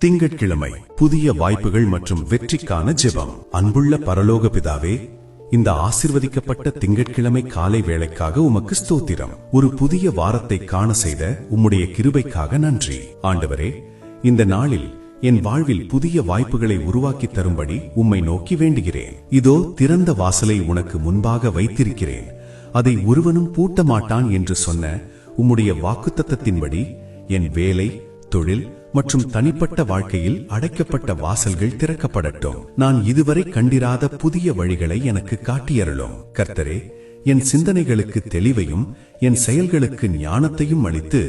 திங்கட்கிழமை புதிய வாய்ப்புகள் மற்றும் வெற்றிக்கான ஜெபம். அன்புள்ள பரலோக பிதாவே, இந்த ஆசிர்வதிக்கப்பட்ட திங்கட்கிழமை காலை வேளைக்காக உமக்கு ஸ்தோத்திரம். ஒரு புதிய வாரத்தை காண செய்த உம்முடைய கிருபைக்காக நன்றி. ஆண்டவரே, இந்த நாளில் என் வாழ்வில் புதிய வாய்ப்புகளை உருவாக்கி தரும்படி உம்மை நோக்கி வேண்டுகிறேன். இதோ திறந்த வாசலை உனக்கு முன்பாக வைத்திருக்கிறேன், அதை ஒருவனும் பூட்ட மாட்டான் என்று சொன்ன உம்முடைய வாக்குத்தத்தத்தின்படி என் வேலை, தொழில் மற்றும் தனிப்பட்ட வாழ்க்கையில் அடைக்கப்பட்ட வாசல்கள் திறக்கப்படட்டும். நான் இதுவரை கண்டிராத புதிய வழிகளை எனக்கு காட்டியருளும். கர்த்தரே, என் சிந்தனைகளுக்கு தெளிவையும் என் செயல்களுக்கு ஞானத்தையும் அளித்து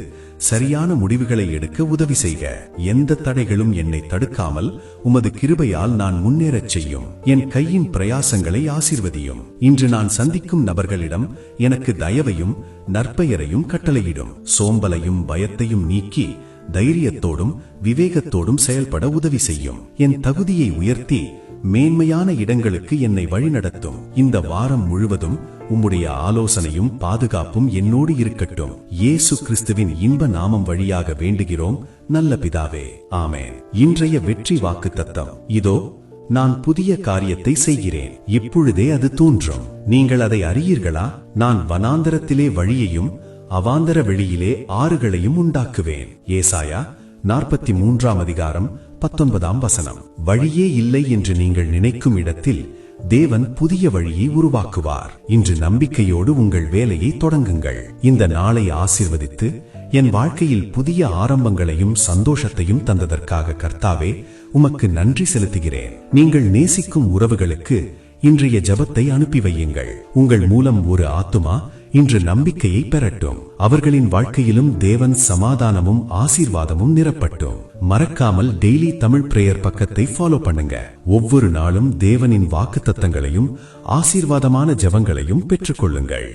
சரியான முடிவுகளை எடுக்க உதவி செய்க. எந்த தடைகளும் என்னை தடுக்காமல் உமது கிருபையால் நான் முன்னேறச் செய்யும். என் கையின் பிரயாசங்களை ஆசீர்வதியும். இன்று நான் சந்திக்கும் நபர்களிடம் எனக்கு தயவையும் நற்பெயரையும் கட்டளையிடும். சோம்பலையும் பயத்தையும் நீக்கி தைரியத்தோடும் விவேகத்தோடும் செயல்பட உதவி செய்யும். என் தகுதியை உயர்த்தி மேன்மையான இடங்களுக்கு என்னை வழிநடத்தும். இந்த வாரம் முழுவதும் உம்முடைய ஆலோசனையும் பாதுகாப்பும் என்னோடு இருக்கட்டும். இயேசு கிறிஸ்துவின் இன்ப நாமம் வழியாக வேண்டுகிறோம் நல்ல பிதாவே, ஆமென். இன்றைய வெற்றி வாக்குத்தத்தம். இதோ நான் புதிய காரியத்தை செய்கிறேன், இப்பொழுதே அது தோன்றும். நீங்கள் அதை அறியீர்களா? நான் வனாந்தரத்திலே வழியையும் அவாந்தர வெளியிலே ஆறுகளையும் உண்டாக்குவேன். ஏசாயா 43:19. வழியே இல்லை என்று நீங்கள் நினைக்கும் இடத்தில் தேவன் புதிய வழியை உருவாக்குவார். இன்று நம்பிக்கையோடு உங்கள் வேலையை தொடங்குங்கள். இந்த நாளை ஆசீர்வதித்து என் வாழ்க்கையில் புதிய ஆரம்பங்களையும் சந்தோஷத்தையும் தந்ததற்காக கர்த்தாவே, உமக்கு நன்றி செலுத்துகிறேன். நீங்கள் நேசிக்கும் உறவுகளுக்கு இன்றைய ஜெபத்தை அனுப்பி வையுங்கள். உங்கள் மூலம் ஒரு ஆத்துமா இன்று நம்பிக்கையை பெறட்டும். அவர்களின் வாழ்க்கையிலும் தேவன் சமாதானமும் ஆசீர்வாதமும் நிரப்பட்டும். மறக்காமல் டெய்லி தமிழ் பிரேயர் பக்கத்தை ஃபாலோ பண்ணுங்க. ஒவ்வொரு நாளும் தேவனின் வாக்குத்தத்தங்களையும் ஆசீர்வாதமான ஜெபங்களையும் பெற்றுக்கொள்ளுங்கள்.